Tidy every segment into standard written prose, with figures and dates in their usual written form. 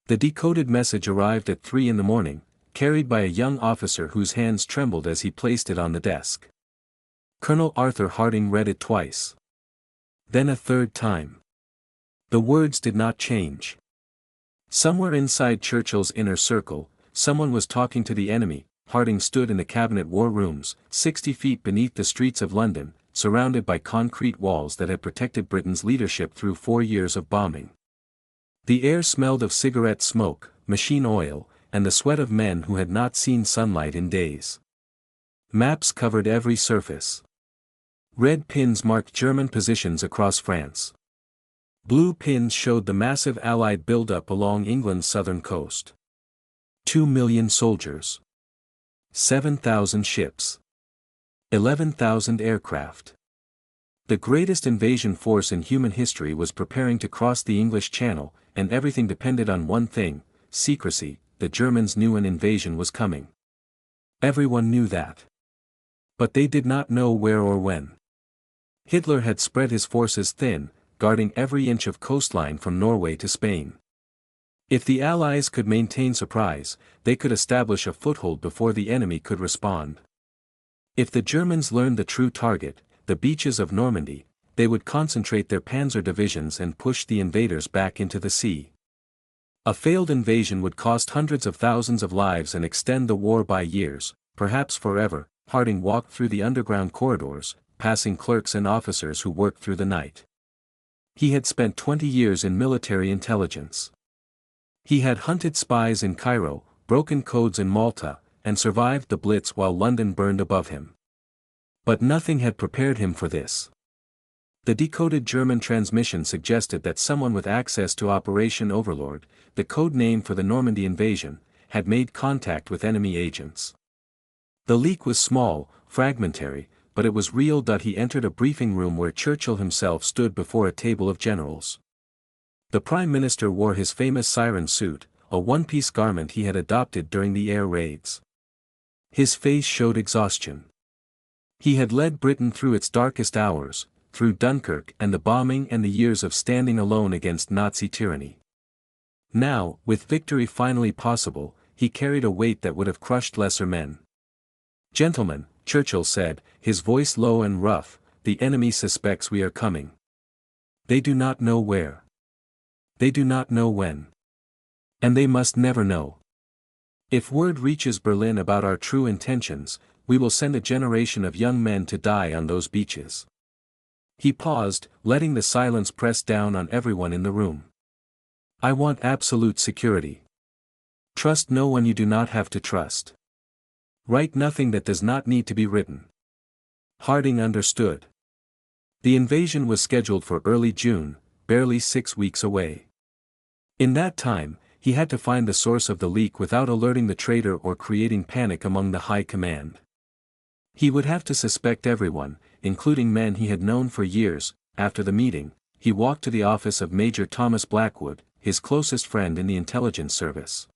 The decoded message arrived at 3 in the morning, carried by a young officer whose hands trembled as he placed it on the desk. Colonel Arthur Harding read it twice. Then a third time. The words did not change. Somewhere inside Churchill's inner circle, someone was talking to the enemy. Harding stood in the cabinet war rooms, 60 feet beneath the streets of London, surrounded by concrete walls that had protected Britain's leadership through 4 years of bombing. The air smelled of cigarette smoke, machine oil, and the sweat of men who had not seen sunlight in days. Maps covered every surface. Red pins marked German positions across France. Blue pins showed the massive Allied buildup along England's southern coast. 2 million soldiers. 7,000 ships. 11,000 aircraft. The greatest invasion force in human history was preparing to cross the English Channel, and everything depended on one thing: secrecy. The Germans knew an invasion was coming. Everyone knew that. But they did not know where or when. Hitler had spread his forces thin, guarding every inch of coastline from Norway to Spain. If the Allies could maintain surprise, they could establish a foothold before the enemy could respond. If the Germans learned the true target, the beaches of Normandy, they would concentrate their panzer divisions and push the invaders back into the sea. A failed invasion would cost hundreds of thousands of lives and extend the war by years, perhaps forever. Harding walked through the underground corridors, passing clerks and officers who worked through the night. He had spent 20 years in military intelligence. He had hunted spies in Cairo, broken codes in Malta, and survived the Blitz while London burned above him. But nothing had prepared him for this. The decoded German transmission suggested that someone with access to Operation Overlord, the code name for the Normandy invasion, had made contact with enemy agents. The leak was small, fragmentary, but it was real. He entered a briefing room where Churchill himself stood before a table of generals. The Prime Minister wore his famous siren suit, a one-piece garment he had adopted during the air raids. His face showed exhaustion. He had led Britain through its darkest hours, through Dunkirk and the bombing and the years of standing alone against Nazi tyranny. Now, with victory finally possible, he carried a weight that would have crushed lesser men. "Gentlemen," Churchill said, his voice low and rough, "the enemy suspects we are coming. They do not know where. They do not know when. And they must never know. If word reaches Berlin about our true intentions, we will send a generation of young men to die on those beaches." He paused, letting the silence press down on everyone in the room. "I want absolute security. Trust no one you do not have to trust. Write nothing that does not need to be written." Harding understood. The invasion was scheduled for early June, barely 6 weeks away. In that time, he had to find the source of the leak without alerting the traitor or creating panic among the high command. He would have to suspect everyone, including men he had known for years. After the meeting, he walked to the office of Major Thomas Blackwood, his closest friend in the intelligence service.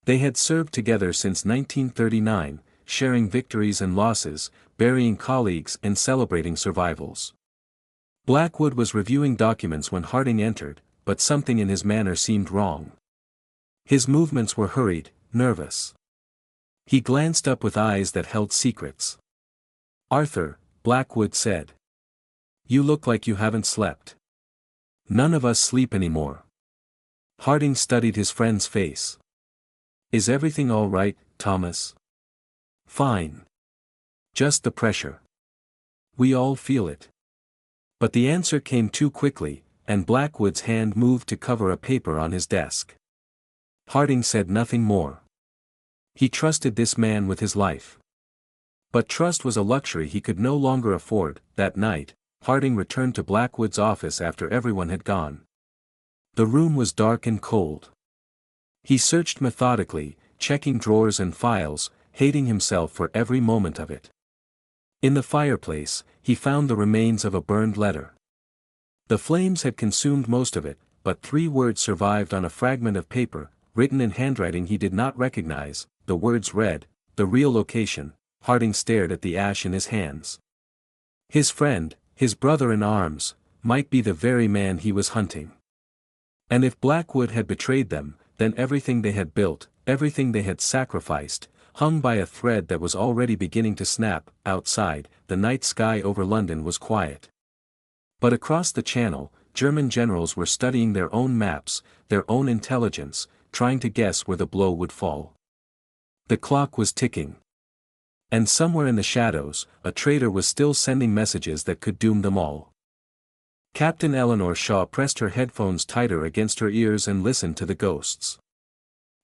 They had served together since 1939, sharing victories and losses, burying colleagues and celebrating survivals. Blackwood was reviewing documents when Harding entered, but something in his manner seemed wrong. His movements were hurried, nervous. He glanced up with eyes that held secrets. "Arthur," Blackwood said. "You look like you haven't slept." "None of us sleep anymore." Harding studied his friend's face. "Is everything all right, Thomas?" "Fine. Just the pressure. We all feel it." But the answer came too quickly, and Blackwood's hand moved to cover a paper on his desk. Harding said nothing more. He trusted this man with his life. But trust was a luxury he could no longer afford. That night, Harding returned to Blackwood's office after everyone had gone. The room was dark and cold. He searched methodically, checking drawers and files, hating himself for every moment of it. In the fireplace, he found the remains of a burned letter. The flames had consumed most of it, but 3 words survived on a fragment of paper, written in handwriting he did not recognize. The words read, "The real location." Harding stared at the ash in his hands. His friend, his brother in arms, might be the very man he was hunting. And if Blackwood had betrayed them, then everything they had built, everything they had sacrificed, hung by a thread that was already beginning to snap. Outside, the night sky over London was quiet. But across the Channel, German generals were studying their own maps, their own intelligence, trying to guess where the blow would fall. The clock was ticking. And somewhere in the shadows, a traitor was still sending messages that could doom them all. Captain Eleanor Shaw pressed her headphones tighter against her ears and listened to the ghosts.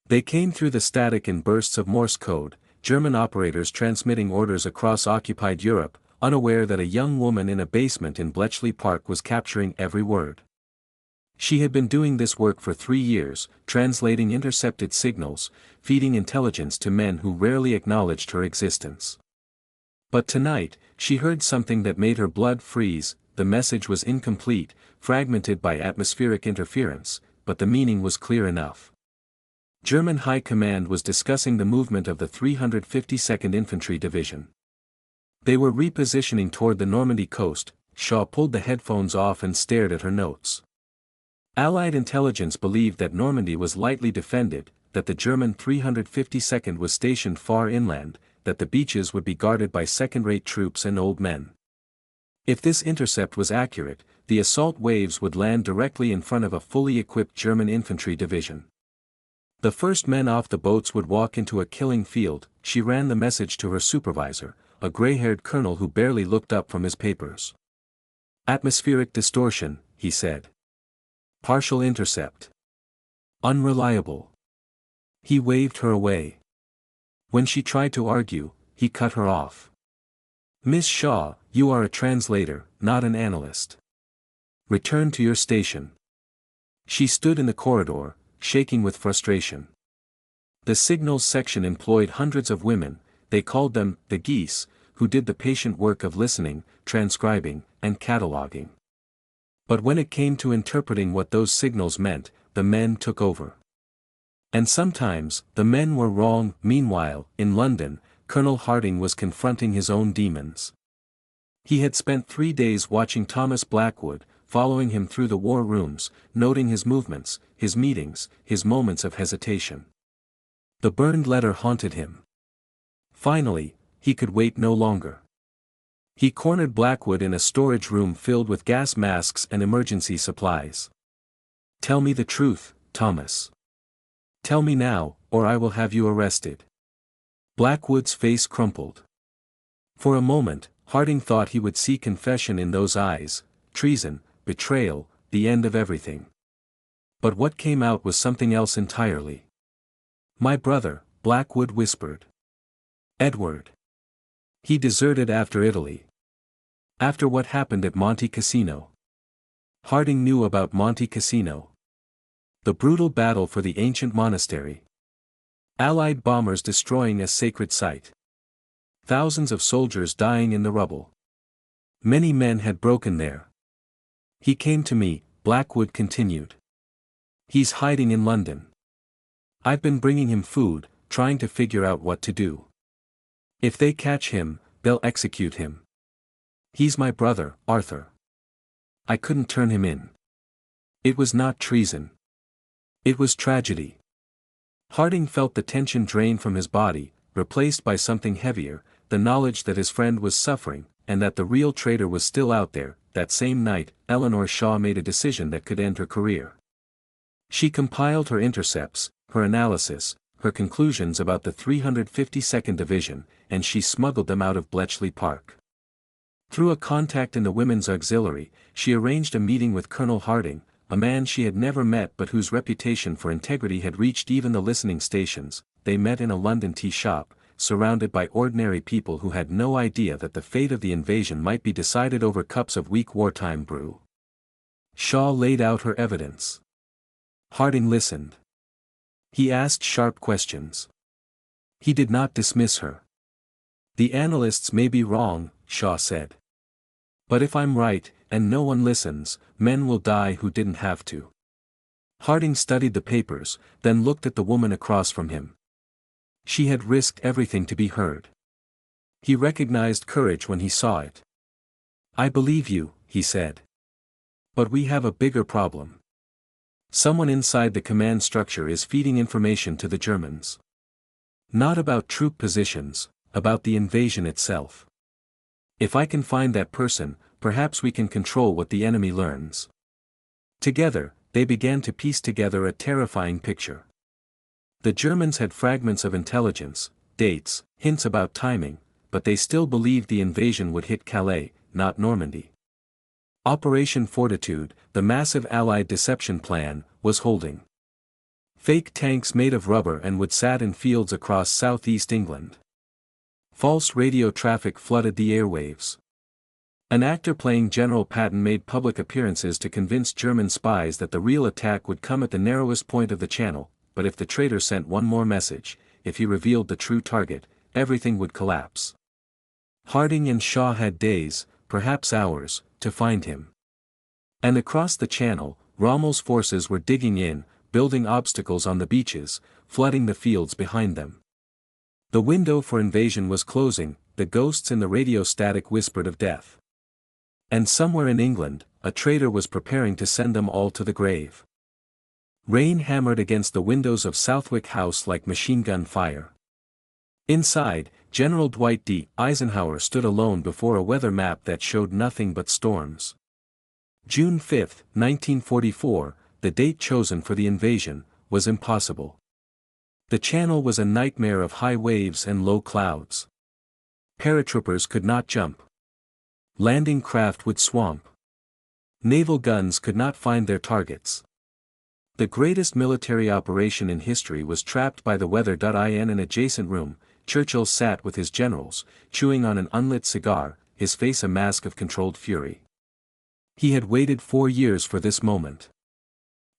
They came through the static in bursts of Morse code, German operators transmitting orders across occupied Europe, unaware that a young woman in a basement in Bletchley Park was capturing every word. She had been doing this work for 3 years, translating intercepted signals, feeding intelligence to men who rarely acknowledged her existence. But tonight, she heard something that made her blood freeze. The message was incomplete, fragmented by atmospheric interference, but the meaning was clear enough. German High Command was discussing the movement of the 352nd Infantry Division. They were repositioning toward the Normandy coast. Shaw pulled the headphones off and stared at her notes. Allied intelligence believed that Normandy was lightly defended, that the German 352nd was stationed far inland, that the beaches would be guarded by second-rate troops and old men. If this intercept was accurate, the assault waves would land directly in front of a fully equipped German infantry division. The first men off the boats would walk into a killing field. She ran the message to her supervisor, a gray-haired colonel who barely looked up from his papers. Atmospheric distortion, he said. Partial intercept. Unreliable. He waved her away. When she tried to argue, he cut her off. Miss Shaw, you are a translator, not an analyst. Return to your station. She stood in the corridor, shaking with frustration. The signals section employed hundreds of women. They called them the geese, who did the patient work of listening, transcribing, and cataloging. But when it came to interpreting what those signals meant, the men took over. And sometimes, the men were wrong. Meanwhile, in London, Colonel Harding was confronting his own demons. He had spent 3 days watching Thomas Blackwood, following him through the war rooms, noting his movements, his meetings, his moments of hesitation. The burned letter haunted him. Finally, he could wait no longer. He cornered Blackwood in a storage room filled with gas masks and emergency supplies. Tell me the truth, Thomas. Tell me now, or I will have you arrested. Blackwood's face crumpled. For a moment, Harding thought he would see confession in those eyes, treason, betrayal, the end of everything. But what came out was something else entirely. My brother, Blackwood whispered. Edward. He deserted after Italy. After what happened at Monte Cassino. Harding knew about Monte Cassino. The brutal battle for the ancient monastery. Allied bombers destroying a sacred site. Thousands of soldiers dying in the rubble. Many men had broken there. He came to me, Blackwood continued. He's hiding in London. I've been bringing him food, trying to figure out what to do. If they catch him, they'll execute him. He's my brother, Arthur. I couldn't turn him in. It was not treason. It was tragedy. Harding felt the tension drain from his body, replaced by something heavier, the knowledge that his friend was suffering, and that the real traitor was still out there. That same night, Eleanor Shaw made a decision that could end her career. She compiled her intercepts, her analysis, her conclusions about the 352nd Division, and she smuggled them out of Bletchley Park. Through a contact in the Women's Auxiliary, she arranged a meeting with Colonel Harding, a man she had never met but whose reputation for integrity had reached even the listening stations. They met in a London tea shop, surrounded by ordinary people who had no idea that the fate of the invasion might be decided over cups of weak wartime brew. Shaw laid out her evidence. Harding listened. He asked sharp questions. He did not dismiss her. The analysts may be wrong, Shaw said. But if I'm right, and no one listens, men will die who didn't have to. Harding studied the papers, then looked at the woman across from him. She had risked everything to be heard. He recognized courage when he saw it. I believe you, he said. But we have a bigger problem. Someone inside the command structure is feeding information to the Germans. Not about troop positions, about the invasion itself. If I can find that person, perhaps we can control what the enemy learns. Together, they began to piece together a terrifying picture. The Germans had fragments of intelligence, dates, hints about timing, but they still believed the invasion would hit Calais, not Normandy. Operation Fortitude, the massive Allied deception plan, was holding. Fake tanks made of rubber and wood sat in fields across southeast England. False radio traffic flooded the airwaves. An actor playing General Patton made public appearances to convince German spies that the real attack would come at the narrowest point of the channel, but if the traitor sent one more message, if he revealed the true target, everything would collapse. Harding and Shaw had days, perhaps hours, to find him. And across the channel, Rommel's forces were digging in, building obstacles on the beaches, flooding the fields behind them. The window for invasion was closing, the ghosts in the radio static whispered of death. And somewhere in England, a traitor was preparing to send them all to the grave. Rain hammered against the windows of Southwick House like machine gun fire. Inside, General Dwight D. Eisenhower stood alone before a weather map that showed nothing but storms. June 5, 1944, the date chosen for the invasion, was impossible. The channel was a nightmare of high waves and low clouds. Paratroopers could not jump. Landing craft would swamp. Naval guns could not find their targets. The greatest military operation in history was trapped by the weather. In an adjacent room, Churchill sat with his generals, chewing on an unlit cigar, his face a mask of controlled fury. He had waited 4 years for this moment.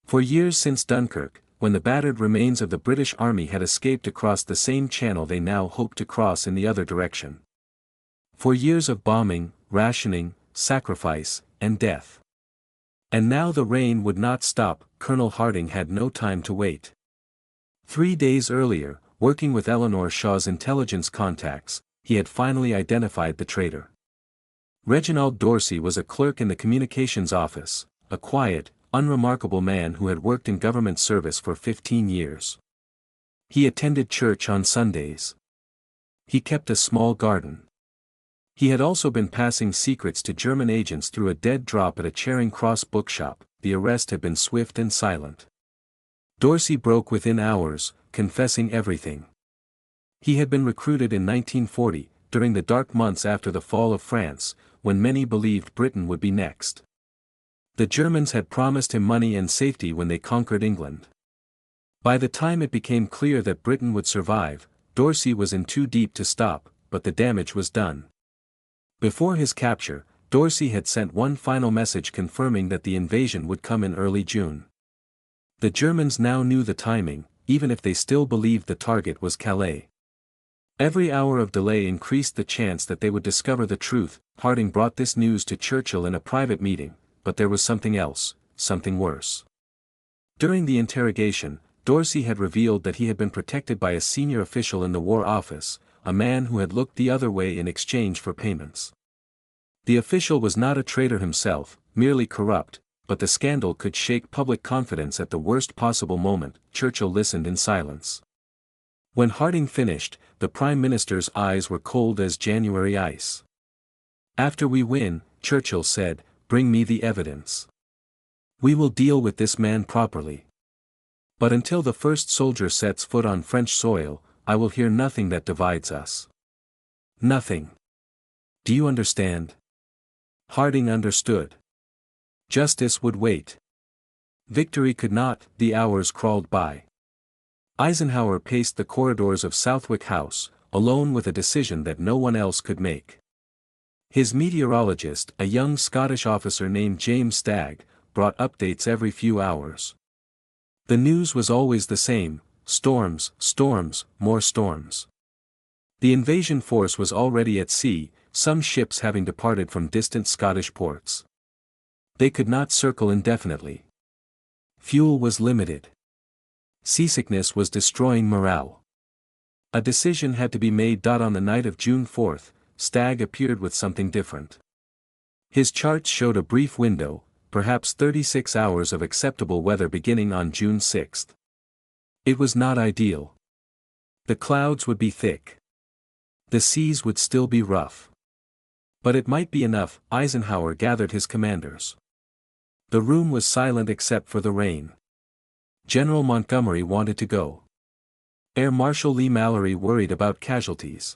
For years since Dunkirk, when the battered remains of the British Army had escaped across the same channel they now hoped to cross in the other direction. For years of bombing, rationing, sacrifice, and death. And now the rain would not stop. Colonel Harding had no time to wait. 3 days earlier, working with Eleanor Shaw's intelligence contacts, he had finally identified the traitor. Reginald Dorsey was a clerk in the communications office, a quiet, unremarkable man who had worked in government service for 15 years. He attended church on Sundays. He kept a small garden. He had also been passing secrets to German agents through a dead drop at a Charing Cross bookshop. The arrest had been swift and silent. Dorsey broke within hours, confessing everything. He had been recruited in 1940, during the dark months after the fall of France, when many believed Britain would be next. The Germans had promised him money and safety when they conquered England. By the time it became clear that Britain would survive, Dorsey was in too deep to stop, but the damage was done. Before his capture, Dorsey had sent one final message confirming that the invasion would come in early June. The Germans now knew the timing, even if they still believed the target was Calais. Every hour of delay increased the chance that they would discover the truth. Harding brought this news to Churchill in a private meeting, but there was something else, something worse. During the interrogation, Dorsey had revealed that he had been protected by a senior official in the War Office, a man who had looked the other way in exchange for payments. The official was not a traitor himself, merely corrupt, but the scandal could shake public confidence at the worst possible moment. Churchill listened in silence. When Harding finished, the Prime Minister's eyes were cold as January ice. "After we win," Churchill said, "bring me the evidence. We will deal with this man properly. But until the first soldier sets foot on French soil, I will hear nothing that divides us. Nothing. Do you understand?" Harding understood. Justice would wait. Victory could not. The hours crawled by. Eisenhower paced the corridors of Southwick House, alone with a decision that no one else could make. His meteorologist, a young Scottish officer named James Stagg, brought updates every few hours. The news was always the same: storms, storms, more storms. The invasion force was already at sea, some ships having departed from distant Scottish ports. They could not circle indefinitely. Fuel was limited. Seasickness was destroying morale. A decision had to be made. On the night of June 4, Stagg appeared with something different. His charts showed a brief window, perhaps 36 hours of acceptable weather beginning on June 6. It was not ideal. The clouds would be thick. The seas would still be rough. But it might be enough. Eisenhower gathered his commanders. The room was silent except for the rain. General Montgomery wanted to go. Air Marshal Lee Mallory worried about casualties.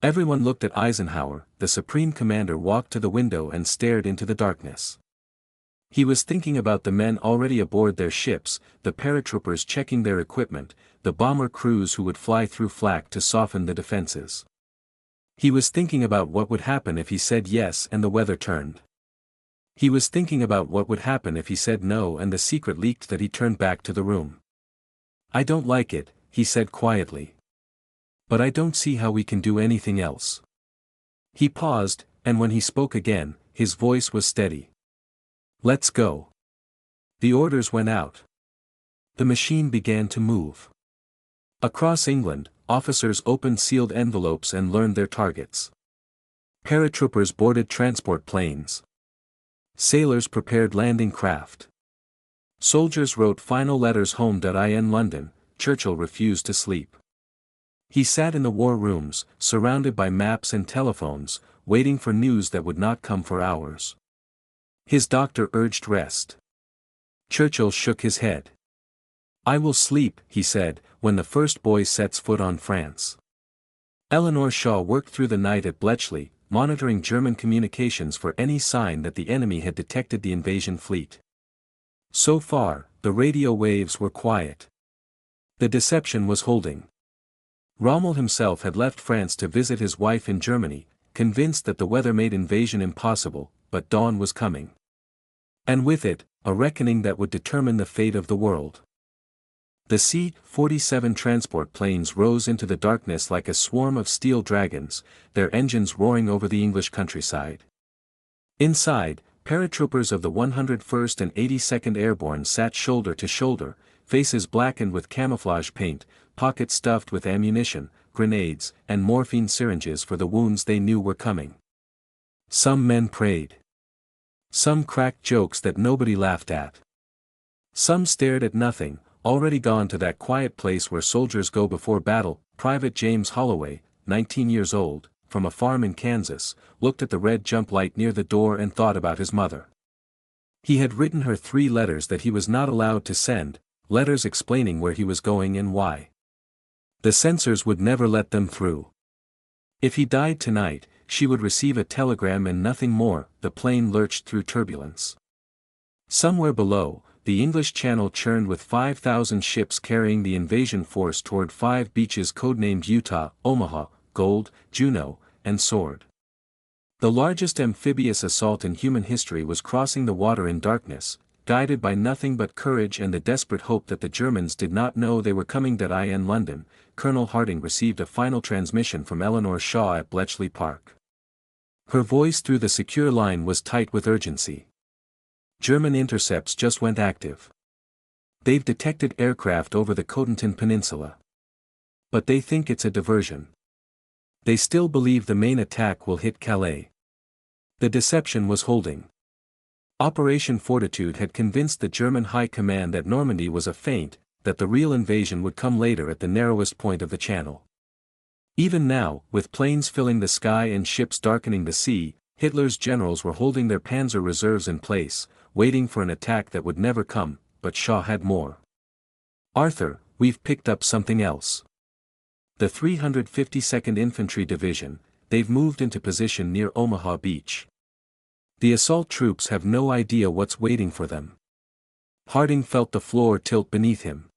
Everyone looked at Eisenhower. The Supreme Commander walked to the window and stared into the darkness. He was thinking about the men already aboard their ships, the paratroopers checking their equipment, the bomber crews who would fly through flak to soften the defenses. He was thinking about what would happen if he said yes and the weather turned. He was thinking about what would happen if he said no and the secret leaked that he turned back to the room. "I don't like it," he said quietly. "But I don't see how we can do anything else." He paused, and when he spoke again, his voice was steady. "Let's go." The orders went out. The machine began to move. Across England, officers opened sealed envelopes and learned their targets. Paratroopers boarded transport planes. Sailors prepared landing craft. Soldiers wrote final letters home. In London, Churchill refused to sleep. He sat in the war rooms, surrounded by maps and telephones, waiting for news that would not come for hours. His doctor urged rest. Churchill shook his head. "I will sleep," he said, when the first boy sets foot on France. Eleanor Shaw worked through the night at Bletchley, monitoring German communications for any sign that the enemy had detected the invasion fleet. So far, the radio waves were quiet. The deception was holding. Rommel himself had left France to visit his wife in Germany, convinced that the weather made invasion impossible, but dawn was coming. And with it, a reckoning that would determine the fate of the world. The C-47 transport planes rose into the darkness like a swarm of steel dragons, their engines roaring over the English countryside. Inside, paratroopers of the 101st and 82nd Airborne sat shoulder to shoulder, faces blackened with camouflage paint, pockets stuffed with ammunition, grenades, and morphine syringes for the wounds they knew were coming. Some men prayed. Some cracked jokes that nobody laughed at. Some stared at nothing, already gone to that quiet place where soldiers go before battle. Private James Holloway, 19 years old, from a farm in Kansas, looked at the red jump light near the door and thought about his mother. He had written her 3 letters that he was not allowed to send, letters explaining where he was going and why. The censors would never let them through. If he died tonight, she would receive a telegram and nothing more. The plane lurched through turbulence. Somewhere below, the English Channel churned with 5,000 ships carrying the invasion force toward 5 beaches codenamed Utah, Omaha, Gold, Juno, and Sword. The largest amphibious assault in human history was crossing the water in darkness, guided by nothing but courage and the desperate hope that the Germans did not know they were coming. In London, Colonel Harding received a final transmission from Eleanor Shaw at Bletchley Park. Her voice through the secure line was tight with urgency. "German intercepts just went active. They've detected aircraft over the Cotentin Peninsula. But they think it's a diversion. They still believe the main attack will hit Calais." The deception was holding. Operation Fortitude had convinced the German High Command that Normandy was a feint, that the real invasion would come later at the narrowest point of the channel. Even now, with planes filling the sky and ships darkening the sea, Hitler's generals were holding their panzer reserves in place, waiting for an attack that would never come. But Shaw had more. "Arthur, we've picked up something else. The 352nd Infantry Division, they've moved into position near Omaha Beach. The assault troops have no idea what's waiting for them." Harding felt the floor tilt beneath him.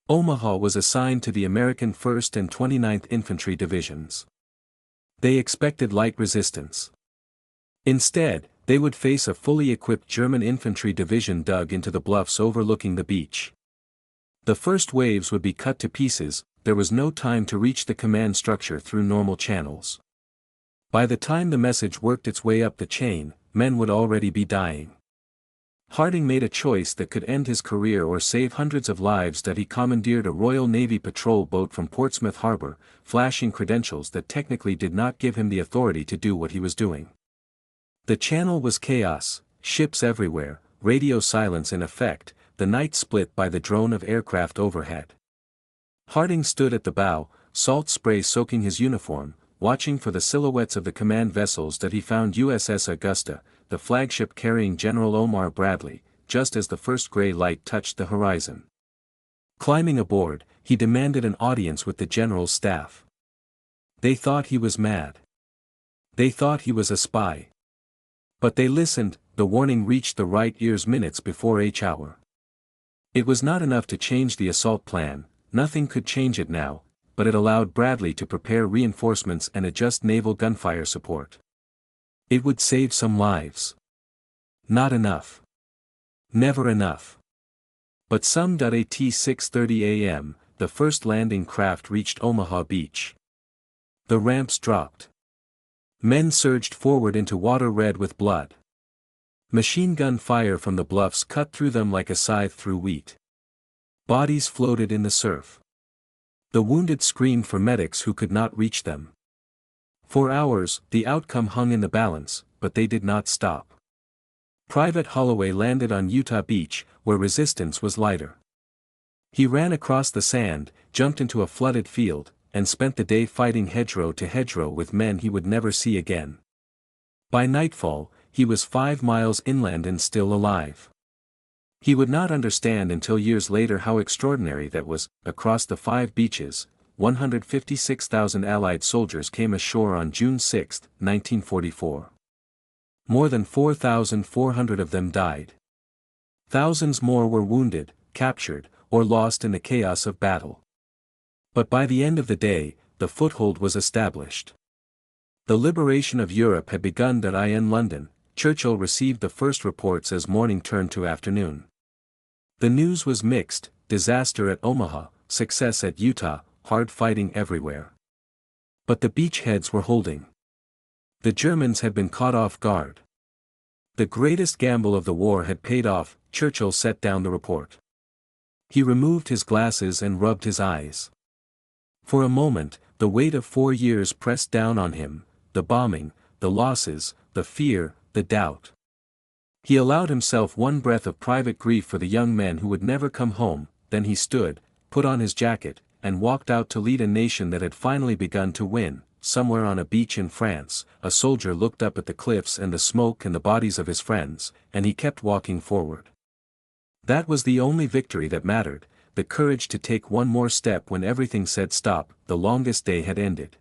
Omaha was assigned to the American 1st and 29th Infantry Divisions. They expected light resistance. Instead, they would face a fully equipped German infantry division dug into the bluffs overlooking the beach. The first waves would be cut to pieces. There was no time to reach the command structure through normal channels. By the time the message worked its way up the chain, men would already be dying. Harding made a choice that could end his career or save hundreds of lives. He commandeered a Royal Navy patrol boat from Portsmouth Harbor, flashing credentials that technically did not give him the authority to do what he was doing. The channel was chaos, ships everywhere, radio silence in effect, the night split by the drone of aircraft overhead. Harding stood at the bow, salt spray soaking his uniform, watching for the silhouettes of the command vessels that he found USS Augusta, the flagship carrying General Omar Bradley, just as the first gray light touched the horizon. Climbing aboard, he demanded an audience with the general's staff. They thought he was mad. They thought he was a spy. But they listened. The warning reached the right ears minutes before H hour. It was not enough to change the assault plan, nothing could change it now, but it allowed Bradley to prepare reinforcements and adjust naval gunfire support. It would save some lives. Not enough. Never enough. But some. At 6:30 a.m., the first landing craft reached Omaha Beach. The ramps dropped. Men surged forward into water red with blood. Machine gun fire from the bluffs cut through them like a scythe through wheat. Bodies floated in the surf. The wounded screamed for medics who could not reach them. For hours, the outcome hung in the balance, but they did not stop. Private Holloway landed on Utah Beach, where resistance was lighter. He ran across the sand, jumped into a flooded field, and spent the day fighting hedgerow to hedgerow with men he would never see again. By nightfall, he was 5 miles inland and still alive. He would not understand until years later how extraordinary that was. Across the 5 beaches, 156,000 Allied soldiers came ashore on June 6, 1944. More than 4,400 of them died. Thousands more were wounded, captured, or lost in the chaos of battle. But by the end of the day, the foothold was established. The liberation of Europe had begun. In London, Churchill received the first reports as morning turned to afternoon. The news was mixed: disaster at Omaha, success at Utah, hard fighting everywhere. But the beachheads were holding. The Germans had been caught off guard. The greatest gamble of the war had paid off. Churchill set down the report. He removed his glasses and rubbed his eyes. For a moment, the weight of 4 years pressed down on him: the bombing, the losses, the fear, the doubt. He allowed himself one breath of private grief for the young men who would never come home. Then he stood, put on his jacket, and walked out to lead a nation that had finally begun to win. Somewhere on a beach in France, a soldier looked up at the cliffs and the smoke and the bodies of his friends, and he kept walking forward. That was the only victory that mattered, the courage to take one more step when everything said stop. The longest day had ended.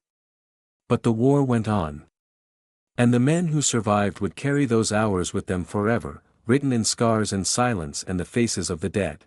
But the war went on. And the men who survived would carry those hours with them forever, written in scars and silence and the faces of the dead.